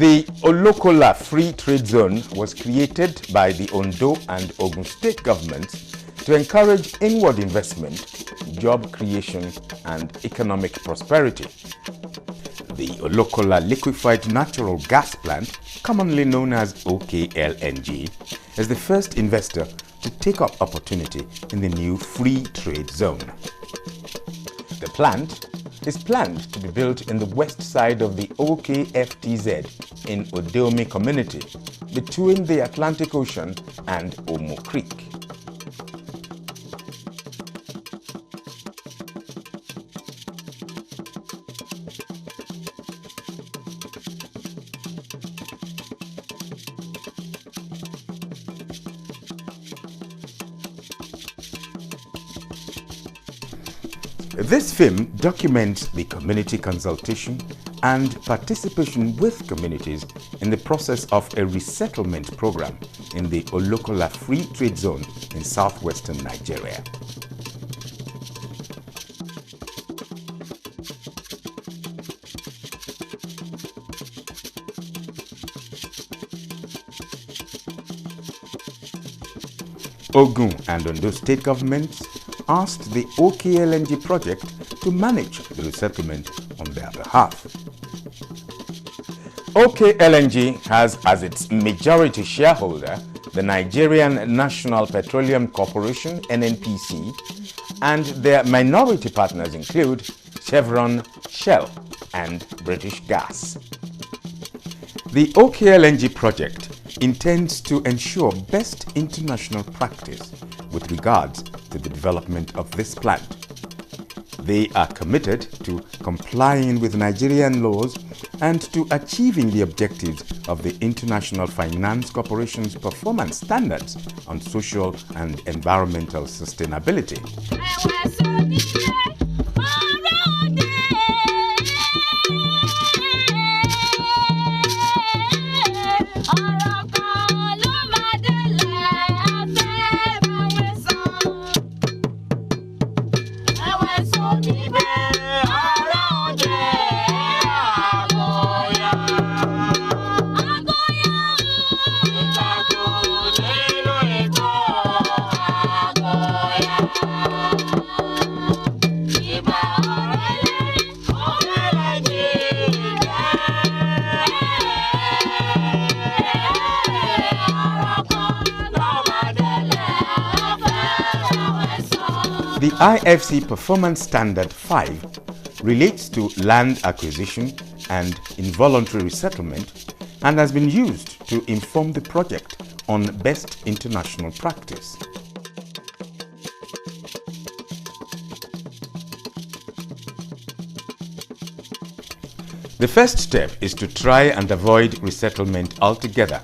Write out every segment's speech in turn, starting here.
The Olokola Free Trade Zone was created by the Ondo and Ogun state governments to encourage inward investment, job creation and economic prosperity. The Olokola Liquefied Natural Gas Plant, commonly known as OKLNG, is the first investor to take up opportunity in the new free trade zone. The plant is planned to be built in the west side of the OKFTZ in Odeomi community between the Atlantic Ocean and Omo Creek. This film documents the community consultation and participation with communities in the process of a resettlement program in the Olokola Free Trade Zone in southwestern Nigeria. Ogun and Ondo state governments asked the OKLNG project to manage the resettlement on their behalf. OKLNG has as its majority shareholder the Nigerian National Petroleum Corporation (NNPC), and their minority partners include Chevron, Shell, and British Gas. The OKLNG project intends to ensure best international practice with regards to the development of this plant. They are committed to complying with Nigerian laws and to achieving the objectives of the International Finance Corporation's performance standards on social and environmental sustainability. The IFC Performance Standard 5 relates to land acquisition and involuntary resettlement and has been used to inform the project on best international practice. The first step is to try and avoid resettlement altogether.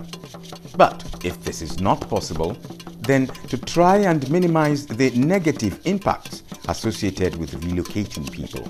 But if this is not possible, then to try and minimize the negative impacts associated with relocating people.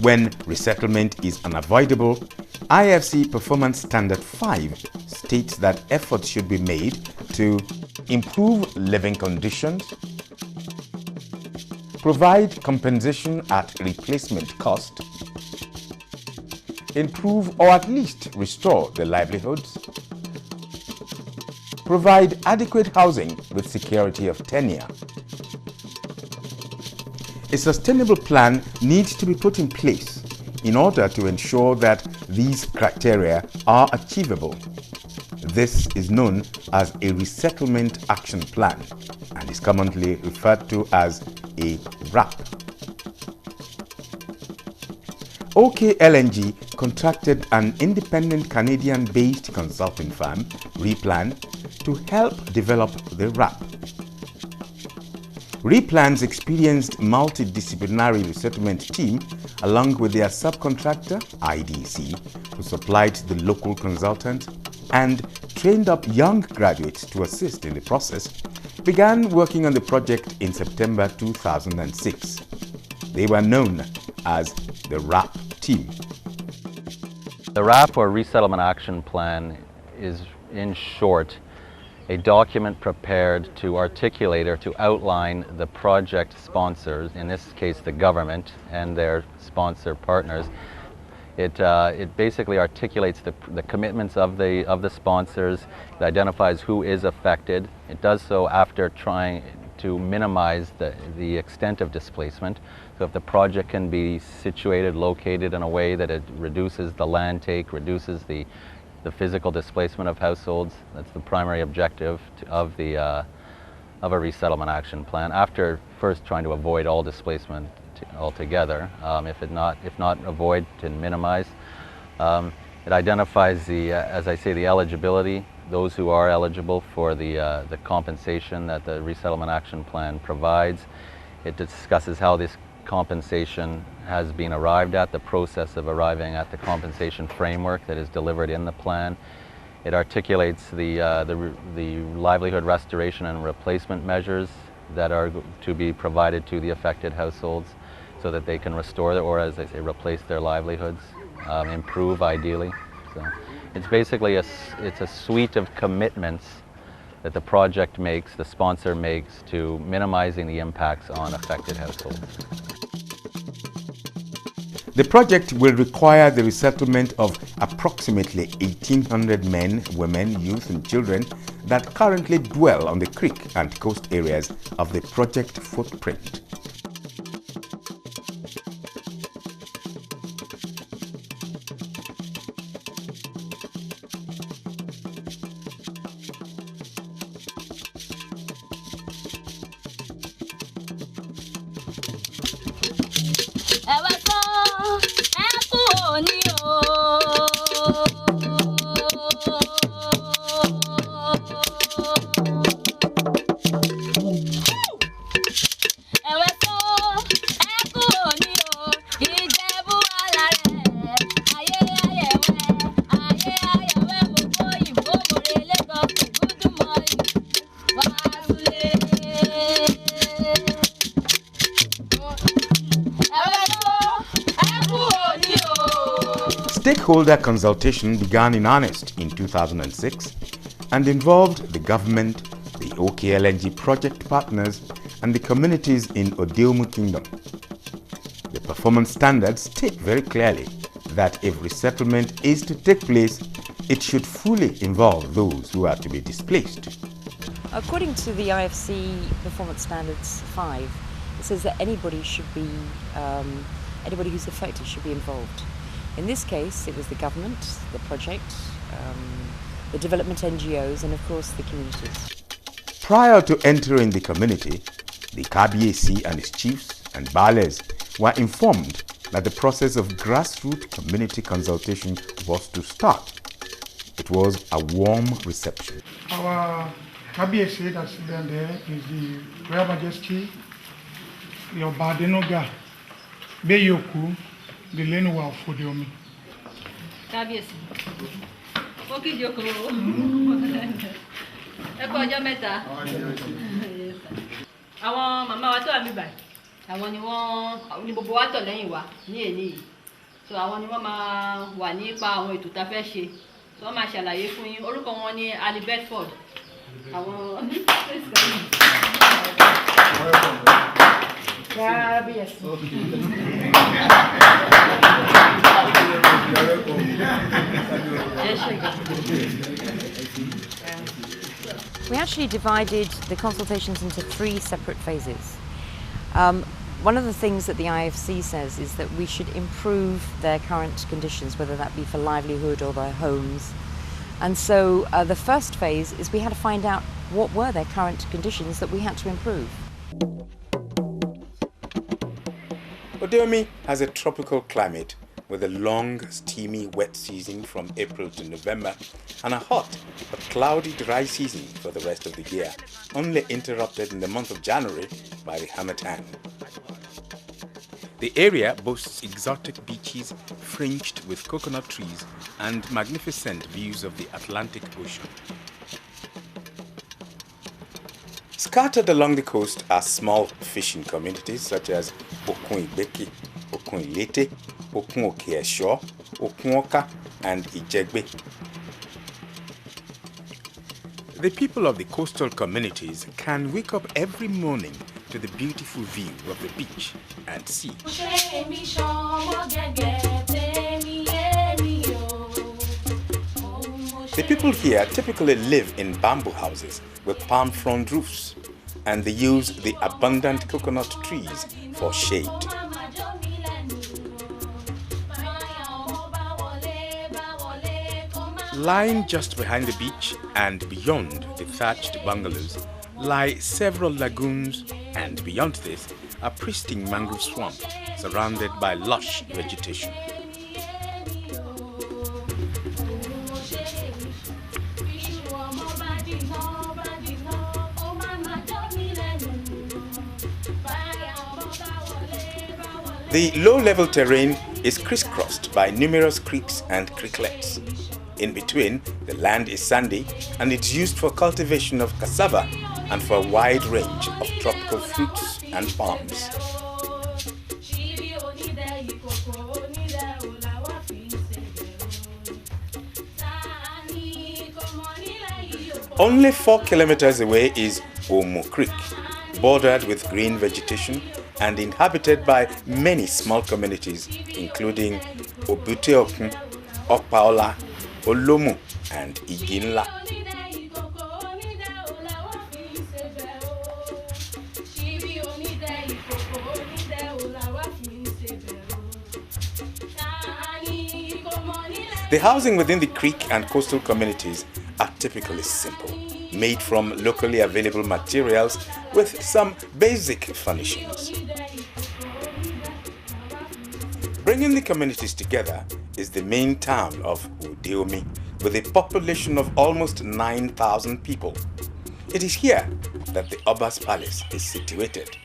When resettlement is unavoidable, IFC Performance Standard 5 states that efforts should be made to improve living conditions, provide compensation at replacement cost, improve or at least restore the livelihoods, provide adequate housing with security of tenure. A sustainable plan needs to be put in place in order to ensure that these criteria are achievable. This is known as a Resettlement Action Plan and is commonly referred to as a RAP. OKLNG contracted an independent Canadian-based consulting firm, Replan, to help develop the RAP. Replan's experienced multidisciplinary resettlement team, along with their subcontractor, IDC, who supplied the local consultant and trained up young graduates to assist in the process, began working on the project in September 2006. They were known as the RAP team. The RAP, or Resettlement Action Plan, is in short a document prepared to articulate or to outline the project sponsors, in this case the government and their sponsor partners. It basically articulates the commitments of the sponsors. It identifies who is affected. It does so after trying to minimize the extent of displacement. So if the project can be situated, located in a way that it reduces the land take, reduces the physical displacement of households, that's the primary objective of a resettlement action plan, after first trying to avoid all displacement altogether. If not avoid, to minimize. It identifies as I say, the eligibility, those who are eligible for the compensation that the resettlement action plan provides. It discusses how this compensation has been arrived at, the process of arriving at the compensation framework that is delivered in the plan. It articulates the livelihood restoration and replacement measures that are to be provided to the affected households so that they can restore or, as I say, replace their livelihoods, improve ideally. So it's basically a suite of commitments that the project makes, the sponsor makes, to minimizing the impacts on affected households. The project will require the resettlement of approximately 1,800 men, women, youth and children that currently dwell on the creek and coast areas of the project footprint. Stakeholder consultation began in earnest in 2006 and involved the government, the OKLNG project partners, and the communities in Odeomu Kingdom. The performance standards state very clearly that if resettlement is to take place, it should fully involve those who are to be displaced. According to the IFC Performance Standards 5, it says that anybody who's affected should be involved. In this case, it was the government, the project, the development NGOs, and of course the communities. Prior to entering the community, the KBAC and its chiefs and bales were informed that the process of grassroots community consultation was to start. It was a warm reception. Our KBAC that's been there is the Royal Majesty, the Obadenoga, Beyoku, the Lenuwa Fodiomi. Kábíyèsí. Ó kí ìjókòó. Ẹ kú ọjọ́ mẹ́ta. Àwọn màmá wa tó wà níbàyí, àwọn ni gbogbo wa tọ̀ lẹ́yìn wa ní èní yìí. So àwọn ni wọ́n máa wà nípa àwọn ètò tá a fẹ́ ṣe. So wọ́n máa ṣàlàyé fún yín. Orúkọ wọn ni Ali Bedford. Àwọn We actually divided the consultations into 3 separate phases. One of the things that the IFC says is that we should improve their current conditions, whether that be for livelihood or their homes, And so the first phase is we had to find out what were their current conditions that we had to improve. Odeomi has a tropical climate with a long, steamy, wet season from April to November and a hot but cloudy dry season for the rest of the year, only interrupted in the month of January by the harmattan. The area boasts exotic beaches fringed with coconut trees and magnificent views of the Atlantic Ocean. Scattered along the coast are small fishing communities such as Okun Ibeki, Okun Ilete, Okun Okeesho, Okun Oka, and Ijegbe. The people of the coastal communities can wake up every morning to the beautiful view of the beach and sea. The people here typically live in bamboo houses with palm frond roofs, and they use the abundant coconut trees for shade. Lying just behind the beach and beyond the thatched bungalows lie several lagoons, and beyond this a pristine mangrove swamp surrounded by lush vegetation. The low-level terrain is crisscrossed by numerous creeks and creeklets. In between, the land is sandy and it's used for cultivation of cassava and for a wide range of tropical fruits and palms. Only 4 kilometers away is Omo Creek, bordered with green vegetation and inhabited by many small communities, including Obuteokun, Okpaola, Olomu, and Iginla. The housing within the creek and coastal communities are typically simple, made from locally available materials with some basic furnishings. Bringing the communities together is the main town of Odeomi, with a population of almost 9,000 people. It is here that the Oba's Palace is situated.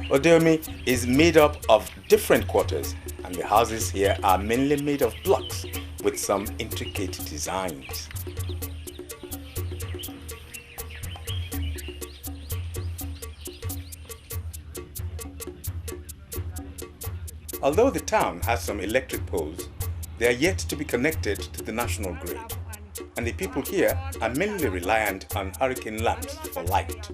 Odeomi is made up of different quarters, and the houses here are mainly made of blocks with some intricate designs. Although the town has some electric poles, they are yet to be connected to the national grid, and the people here are mainly reliant on hurricane lamps for light.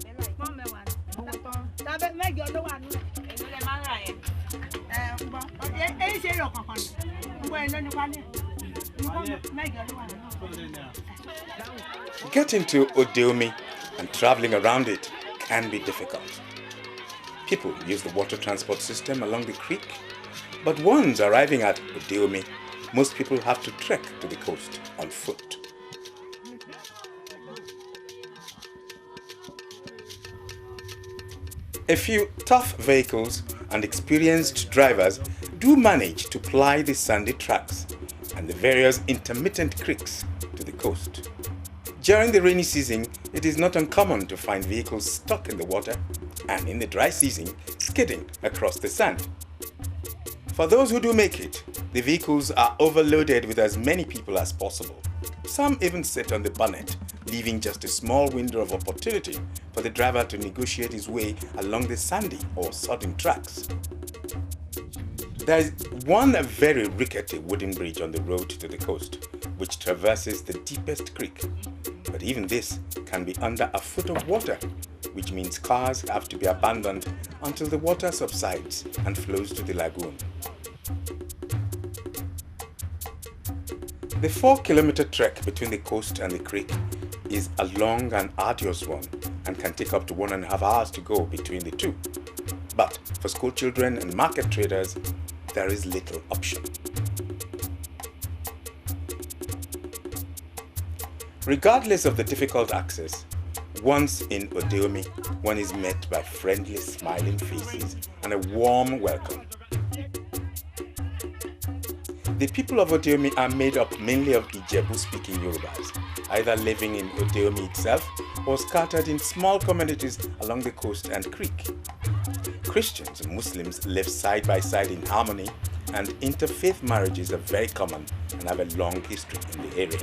Getting to Odeomi and traveling around it can be difficult. People use the water transport system along the creek, but once arriving at Odeomi, most people have to trek to the coast on foot. A few tough vehicles and experienced drivers do manage to ply the sandy tracks and the various intermittent creeks to the coast. During the rainy season, it is not uncommon to find vehicles stuck in the water, and in the dry season, skidding across the sand. For those who do make it, the vehicles are overloaded with as many people as possible. Some even sit on the bonnet, leaving just a small window of opportunity for the driver to negotiate his way along the sandy or sodden tracks. There is one very rickety wooden bridge on the road to the coast, which traverses the deepest creek. But even this can be under a foot of water, which means cars have to be abandoned until the water subsides and flows to the lagoon. The 4-kilometer trek between the coast and the creek is a long and arduous one and can take up to 1.5 hours to go between the two. But for school children and market traders, there is little option. Regardless of the difficult access, once in Odeomi, one is met by friendly, smiling faces and a warm welcome. The people of Odeomi are made up mainly of Ijebu-speaking Yorubas, either living in Odeomi itself or scattered in small communities along the coast and creek. Christians and Muslims live side by side in harmony, and interfaith marriages are very common and have a long history in the area.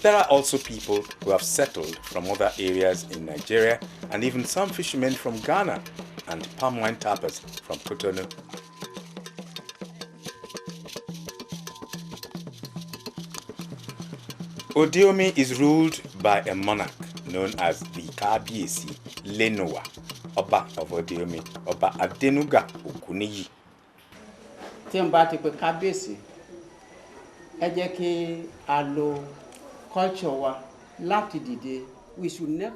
There are also people who have settled from other areas in Nigeria, and even some fishermen from Ghana and palm wine tappers from Cotonou. Odeomi is ruled by a monarch known as the Kábíyèsí Lenowa, Ọba of Odeomi, Ọba Adenuga Okuniyi. Tí n bá ti pè kábíyèsí, ẹ jẹ́ kí a lo culture wa láti dìde. We should never